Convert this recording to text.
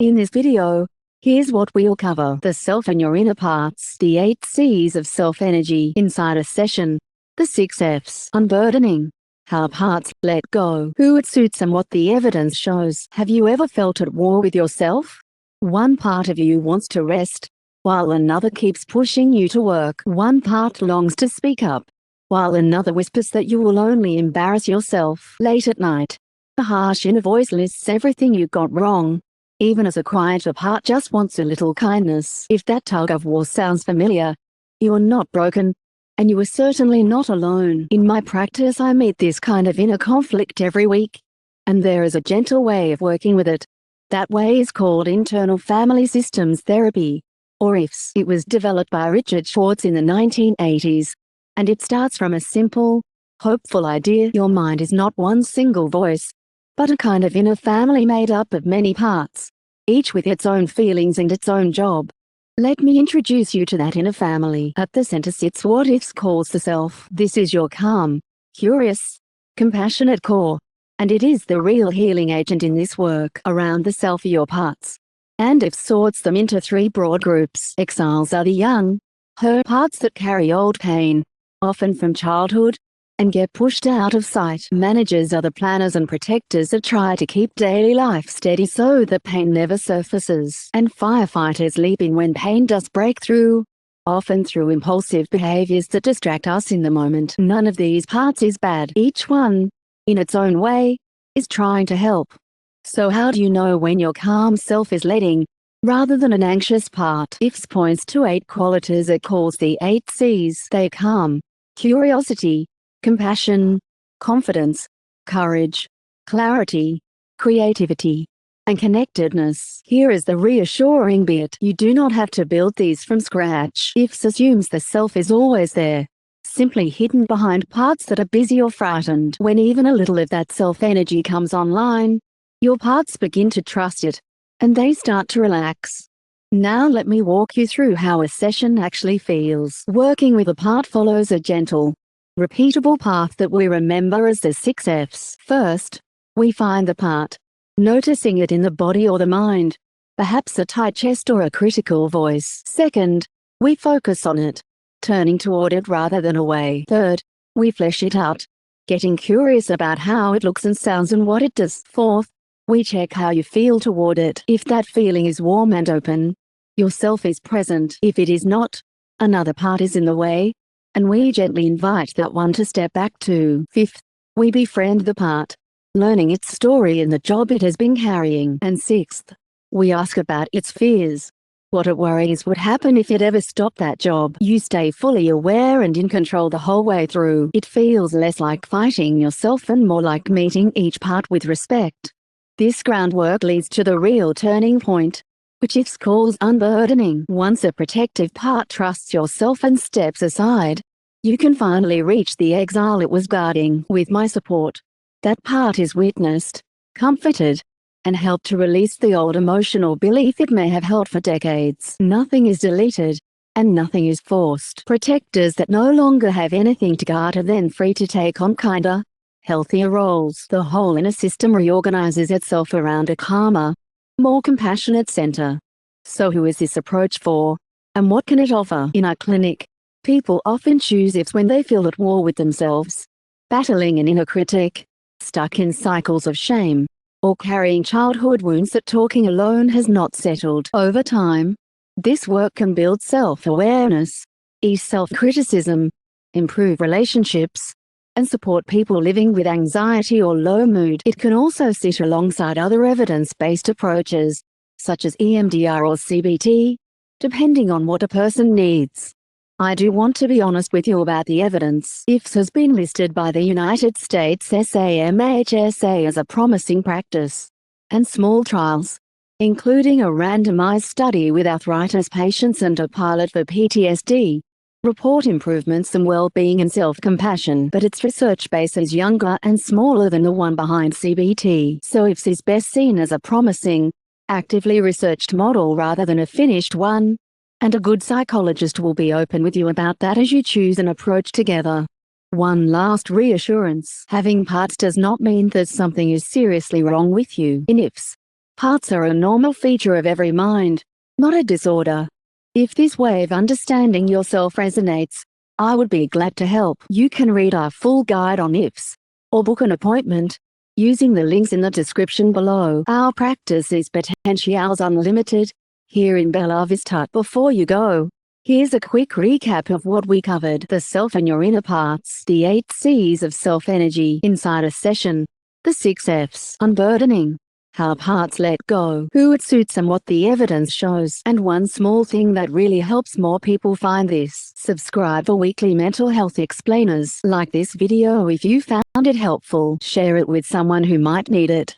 In this video, here's what we'll cover: the self and your inner parts, the 8 C's of self-energy inside a session, the 6 F's, unburdening, how parts let go, who it suits and what the evidence shows. Have you ever felt at war with yourself? One part of you wants to rest, while another keeps pushing you to work. One part longs to speak up, while another whispers that you will only embarrass yourself. Late at night, the harsh inner voice lists everything you got wrong, even as a quieter part just wants a little kindness. If that tug of war sounds familiar, you are not broken, and you are certainly not alone. In my practice, I meet this kind of inner conflict every week, and there is a gentle way of working with it. That way is called internal family systems therapy, or IFS. It was developed by Richard Schwartz in the 1980s, and it starts from a simple, hopeful idea: your mind is not one single voice, but a kind of inner family made up of many parts, each with its own feelings and its own job. Let me introduce you to that inner family. At the center sits what IFS calls the self. This is your calm, curious, compassionate core, and it is the real healing agent in this work. Around the self are your parts, and IFS sorts them into 3 broad groups. Exiles are the young, hurt parts that carry old pain, often from childhood, and get pushed out of sight. Managers are the planners and protectors that try to keep daily life steady so that pain never surfaces. And firefighters leap in when pain does break through, often through impulsive behaviors that distract us in the moment. None of these parts is bad. Each one, in its own way, is trying to help. So how do you know when your calm self is letting, rather than an anxious part? IFS points to 8 qualities it calls the 8 C's. They calm, curiosity, compassion, confidence, courage, clarity, creativity, and connectedness. Here is the reassuring bit: you do not have to build these from scratch. IFS assumes the self is always there, simply hidden behind parts that are busy or frightened. When even a little of that self-energy comes online, your parts begin to trust it, and they start to relax. Now let me walk you through how a session actually feels. Working with a part follows a gentle, repeatable path that we remember as the 6 F's. First, we find the part, noticing it in the body or the mind, perhaps a tight chest or a critical voice. Second, we focus on it, turning toward it rather than away. Third, we flesh it out, getting curious about how it looks and sounds and what it does. Fourth, we check how you feel toward it. If that feeling is warm and open, your self is present. If it is not, another part is in the way, and we gently invite that one to step back too. Fifth, we befriend the part, learning its story and the job it has been carrying. And sixth, we ask about its fears, what it worries would happen if it ever stopped that job. You stay fully aware and in control the whole way through. It feels less like fighting yourself and more like meeting each part with respect. This groundwork leads to the real turning point, which IFS calls unburdening. Once a protective part trusts yourself and steps aside, you can finally reach the exile it was guarding. With my support, that part is witnessed, comforted, and helped to release the old emotional belief it may have held for decades. Nothing is deleted, and nothing is forced. Protectors that no longer have anything to guard are then free to take on kinder, healthier roles. The whole inner system reorganizes itself around a calmer, more compassionate center. So who is this approach for, and what can it offer? In our clinic, people often choose IFS when they feel at war with themselves, battling an inner critic, stuck in cycles of shame, or carrying childhood wounds that talking alone has not settled. Over time, this work can build self-awareness, ease self-criticism, improve relationships, and support people living with anxiety or low mood. It can also sit alongside other evidence-based approaches, such as EMDR or CBT, depending on what a person needs. I do want to be honest with you about the evidence. IFS has been listed by the United States SAMHSA as a promising practice, and small trials, including a randomized study with arthritis patients and a pilot for PTSD, report improvements in well-being and self-compassion. But its research base is younger and smaller than the one behind CBT. So IFS is best seen as a promising, actively researched model rather than a finished one. And a good psychologist will be open with you about that as you choose an approach together. One last reassurance: having parts does not mean that something is seriously wrong with you. In IFS, Parts are a normal feature of every mind, not a disorder. If this way of understanding yourself resonates, I would be glad to help. You can read our full guide on ifs, or book an appointment, using the links in the description below. Our practice is Potentialz Unlimited, here in Bella Vista. Before you go, here's a quick recap of what we covered: the self and your inner parts, the 8 C's of self-energy inside a session, the 6 F's, unburdening, how parts let go, who it suits and what the evidence shows. And one small thing that really helps more people find this: subscribe for weekly mental health explainers. Like this video if you found it helpful. Share it with someone who might need it.